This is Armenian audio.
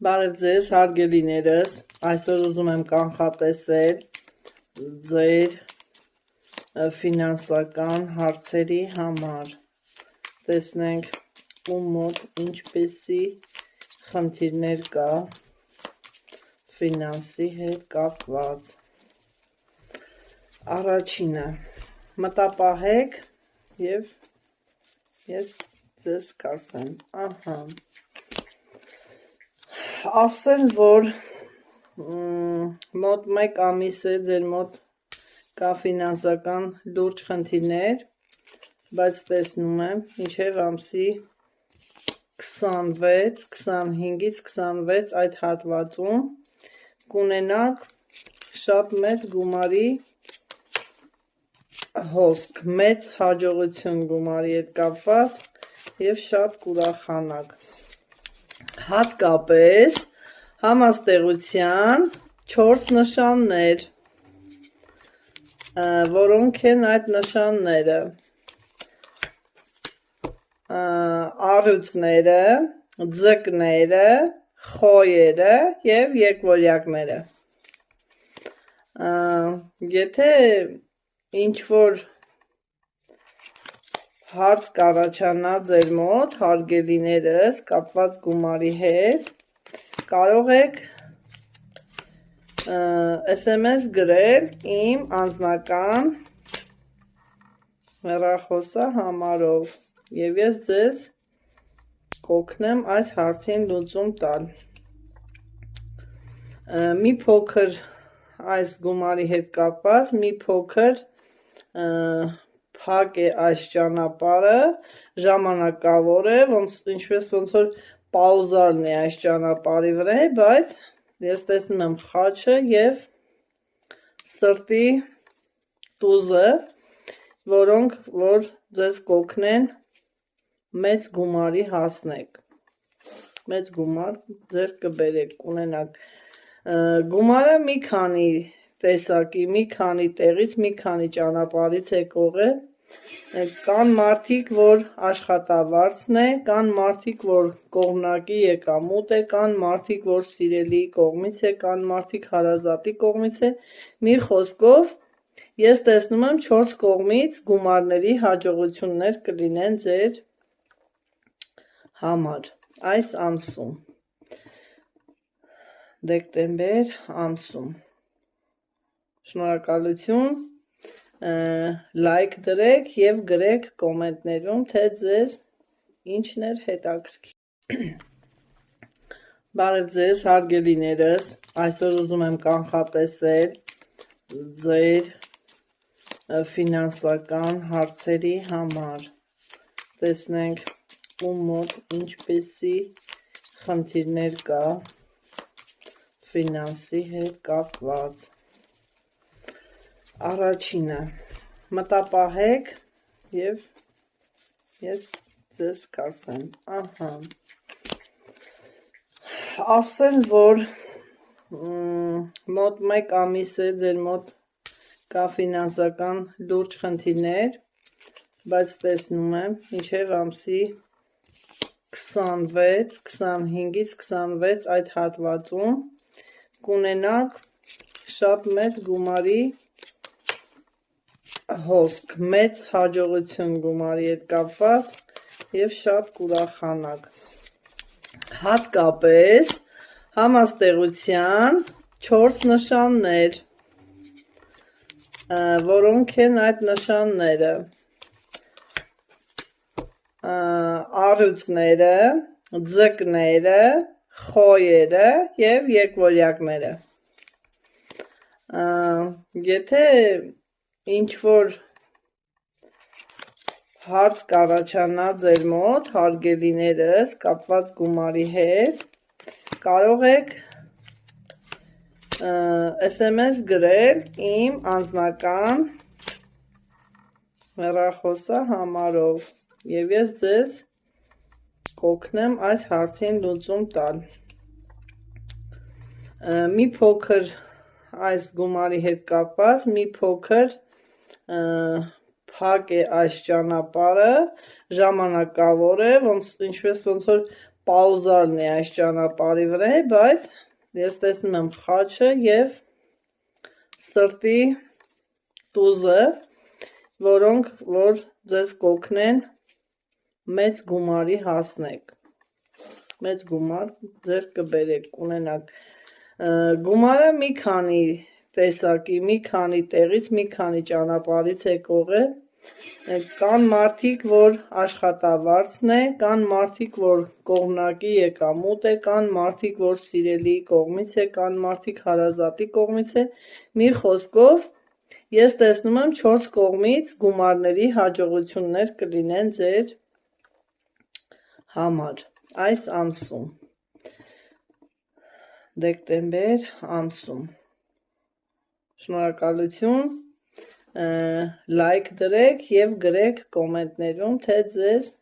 Բարև ձեզ, հարգելիներս, այսօր ուզում եմ կանխատեսել ձեր ֆինանսական հարցերի համար, տեսնենք ում մոտ ինչպեսի խնդիրներ կա ֆինանսի հետ կապված։ Առաջինը, մտապահեք և ես ձեզ կասեմ, ասեմ, որ մոտ 1 ամիս է ձեր մոտ կա ֆինանսական լուրջ խնդիրներ, բայց տեսնում եմ, մինչև ամսի 26, 25-ից 26 այդ հատվածում կունենաք շատ մեծ գումարի հոսք, մեծ հաջողություն գումարի հետ կապված և շատ կուրախանաք։ Հատկապես համաստեղության 4 նշաններ, որոնք են այդ նշանները, առյուծները, ձկները, խոյերը և երկվորյակները։ Եթե ինչ-որ հարց կառաջանա ձեր մոտ, հարգելիներս, կապված գումարի հետ, կարող եք SMS գրել իմ անձնական հեռախոսահամարով և ես ձեզ կօգնեմ այս հարցին լուծում տալ։ Մի փոքր այս գումարի հետ կապված, մի փոքր փակ է այս ճանապարհը, ժամանակավոր է, ոնց որ պաուզալն է այս ճանապարհի վրա, բայց ես տեսնում եմ խաչը և սրտի տուզը, որոնք որ ձեզ կօգնեն մեծ գումարի հասնեք, մեծ գումար ձեռք կբերեք, կունենաք։ Գումարը մի քանի տեսակի, մի քանի տեղից, մի քանի ճանապարհից եկող է, կան մարդիկ, որ աշխատավարձն է, կան մարդիկ, որ կողմնակի եկամուտ է, կան մարդիկ, որ սիրելիի կողմից է, կան մարդիկ հարազատի կողմից է, մի խոսքով ես տեսնում եմ 4 կողմից գումարների հաջողություններ կլինեն ձեր համար այս ամսում, դեկտեմբեր ամսում։ Շնորհակալություն, լայք դրեք և գրեք կոմենտներում, թե ձեզ ինչն էր հետաքրքիր։ Բարև ձեզ, հարգելիներս, այսօր ուզում եմ կանխատեսել ձեր ֆինանսական հարցերի համար, տեսնենք ում մոտ ինչպեսի խնդիրներ կա ֆինանսի հետ կապված։ Առաջինը, մտապահեք և ես ձեզ կասեմ, ասեմ, որ մոտ 1 ամիս է ձեր մոտ կա ֆինանսական լուրջ խնդիրներ, բայց տեսնում եմ, մինչև ամսի 26, 25-ից 26 այդ հատվածում կունենաք շատ մեծ գումարի հոսք, մեծ հաջողություն գումարի հետ կապված և շատ կուրախանաք։ Հատկապես համաստեղության 4 նշաններ, որոնք են այդ նշանները, առյուծները, ձկները, խոյերը և երկվորյակները։ Եթե ինչ-որ հարց կառաջանա ձեր մոտ, հարգելիներս, կապված գումարի հետ, կարող եք SMS գրել իմ անձնական հեռախոսահամարով և ես ձեզ կօգնեմ այս հարցին լուծում տալ։ Մի փոքր այս գումարի հետ կապված, մի փոքր փակ է այս ճանապարհը, ժամանակավոր է, ոնց որ պաուզարն է այս ճանապարհի վրա, բայց ես տեսնում եմ խաչը եւ սրտի տուզը, որոնք որ ձեզ կօգնեն մեծ գումարի հասնեք, մեծ գումար ձեր կբերեք, կունենաք գումարը մի քանի տեսակի, մի քանի տեղից, մի քանի ճանապարհից է կողել, կան մարդիկ, որ աշխատավարձն է, կան մարդիկ, որ կողմնակի եկամուտ է, կան մարդիկ, որ սիրելի կողմից է, կան մարդիկ հարազատի կողմից է, մի խոսքով ես տեսնում եմ 4 կողմից գումարների հաջողություններ կլինեն ձեր համար այս ամսում, դեկտեմբեր ամսում, շնորհակալություն, լայք դրեք և գրեք կոմենտներում, թե ձեզ